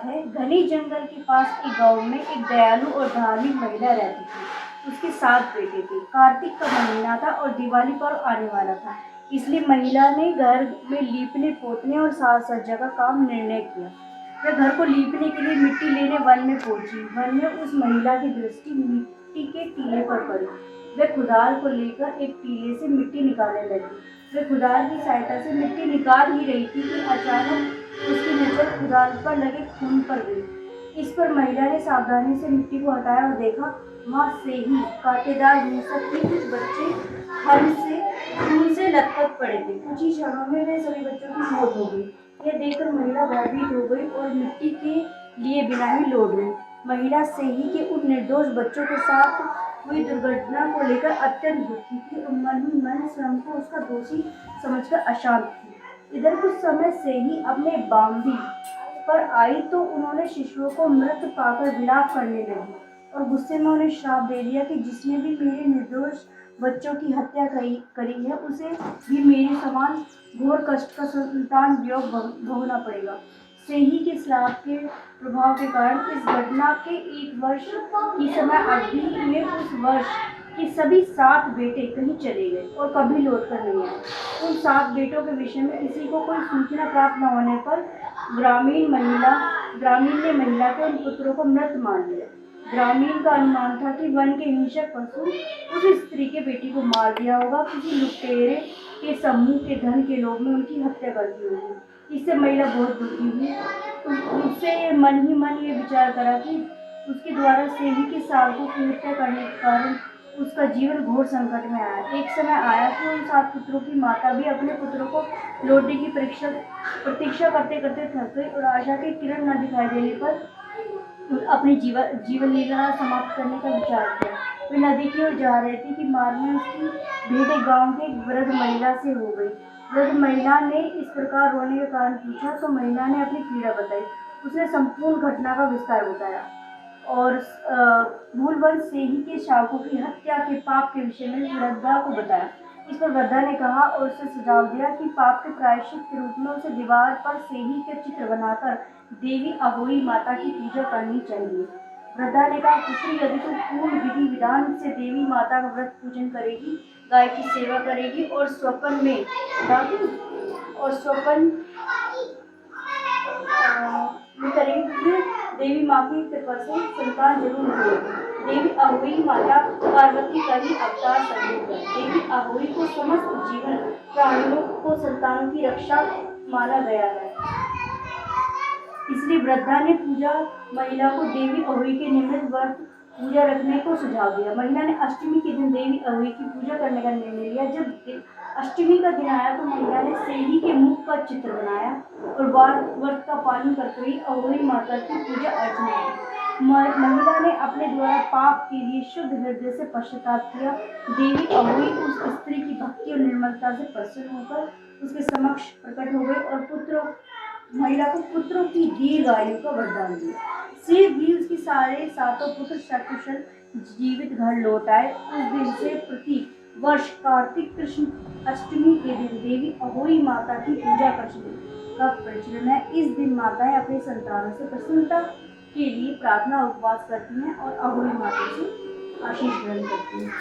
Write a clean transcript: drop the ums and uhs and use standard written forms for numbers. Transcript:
बात है, घने जंगल के पास एक गांव में एक दयालु और धार्मिक महिला रहती थी। उसके 7 बेटे थे। कार्तिक का महीना था और दिवाली पर्व आने वाला था, इसलिए महिला ने घर में लीपने पोतने और साज सज्जा का काम निर्णय किया। वह घर को लीपने के लिए मिट्टी लेने वन में पहुंची। वन में उस महिला की दृष्टि मिट्टी के टीले पर पड़ी। वह कुदाल को लेकर एक टीले से मिट्टी निकालने लगी। वह कुदाल की सहायता से मिट्टी निकाल ही रही थी कि अचानक उसकी नजर कुदाल पर लगे खून पर गई। इस पर महिला ने सावधानी से मिट्टी को हटाया और देखा, वहां से ही कांटेदार मूसक के कुछ बच्चे खून से लथपथ पड़े थे। कुछ ही क्षणों में वे सभी बच्चों की मौत हो गई। यह देखकर महिला भयभीत हो गई और मिट्टी के लिए बिना ही लौट गई। महिला सेही के उन निर्दोष बच्चों के साथ हुई दुर्घटना को लेकर अत्यंत दुखी थी और मन ही मन स्वयं को उसका दोषी समझकर अशांत थी। इधर कुछ समय से ही अपने बाम्बी पर आई तो उन्होंने शिशुओं को मृत पाकर विलाप करने लगी और गुस्से में उन्हें श्राप दे दिया कि जिसने भी मेरे निर्दोष बच्चों की हत्या करी है, उसे भी मेरे समान घोर कष्ट का संतान वियोग भोगना पड़ेगा। सेही के श्राप के प्रभाव के कारण इस घटना के 1 वर्ष की समय अवधि में उस वर्ष के सभी 7 बेटे कहीं चले गए और कभी लौटकर नहीं आए। उन 7 बेटों के विषय में किसी को कोई सूचना प्राप्त न होने पर ग्रामीण ने महिला के उन पुत्रों को मृत मान लिया। ग्रामीण का अनुमान था कि वन के हिंसक पशु उस स्त्री के बेटी को मार दिया होगा, किसी लुटेरे के समूह के धन के लोभ में उनकी हत्या कर दी होगी। इससे महिला बहुत दुखी हुई। उससे मन ही मन ये विचार करा कि उसके द्वारा सेही के साधकों की हत्या करने के कारण उसका जीवन घोर संकट में आया। एक समय आया कि उन 7 पुत्रों की माता भी अपने पुत्रों को लौटने की प्रतीक्षा करते करते थक गई और आशा के किरण न दिखाई देने पर अपनी जीवन लीला समाप्त करने का विचार किया। वे नदी की ओर जा रहे थे कि मार्ग में उसकी भेंट गांव के एक वृद्ध महिला से हो गई। वृद्ध महिला ने इस प्रकार रोने का कारण पूछा तो महिला ने अपनी पीड़ा बताई। उसने संपूर्ण घटना का विस्तार बताया और भूलवंश सेही के शावकों की हत्या के पाप के विषय में वृद्धा को बताया। इस पर वृद्धा ने कहा और उसे सुझाव दिया कि पाप के प्रायश्चित के रूप में उसे दीवार पर सेही के चित्र बनाकर देवी अहोई माता की पूजा करनी चाहिए। वृद्धा ने कहा, पुत्री, यदि तू पूर्ण विधि विधान से देवी माता का व्रत पूजन करेगी, गाय की सेवा करेगी और स्वपन करेगी, देवी माँ की कृपा से संतान जरूर मिलेगी। देवी अहोई माता पार्वती का ही अवतार स्वरूप है। देवी अहोई को समस्त जीवन प्राणियों को संतान की रक्षा माना गया है। इसलिए वृद्धा ने पूजा महिला को देवी अहोई के निमित्त व्रत पूजा रखने को सुझाव दिया। महिला ने अष्टमी के दिन देवी अहोई की पूजा करने का निर्णय लिया। जब अष्टमी का दिन आया तो महिला ने सेही के मुख का चित्र बनाया और व्रत का पालन करते हुए अहोई माता की पूजा अर्चना की। महिला ने अपने द्वारा पाप के लिए शुद्ध हृदय से पश्चाताप किया। देवी अहोई उस स्त्री की भक्ति और निर्मलता से प्रसन्न होकर उसके समक्ष प्रकट हो गई और महिला को पुत्रों की दीर्घ आयु का वरदान दिया। शीघ्र ही उसकी सारे 7 पुत्र सकुशल जीवित घर लौट आए। उस दिन से प्रति वर्ष कार्तिक कृष्ण अष्टमी के दिन देवी अहोई माता की पूजा का प्रचलन है। इस दिन माताएं अपने संतानों से प्रसन्नता के लिए प्रार्थना उपवास करती हैं और अहोई माता से आशीष ग्रहण करती हैं।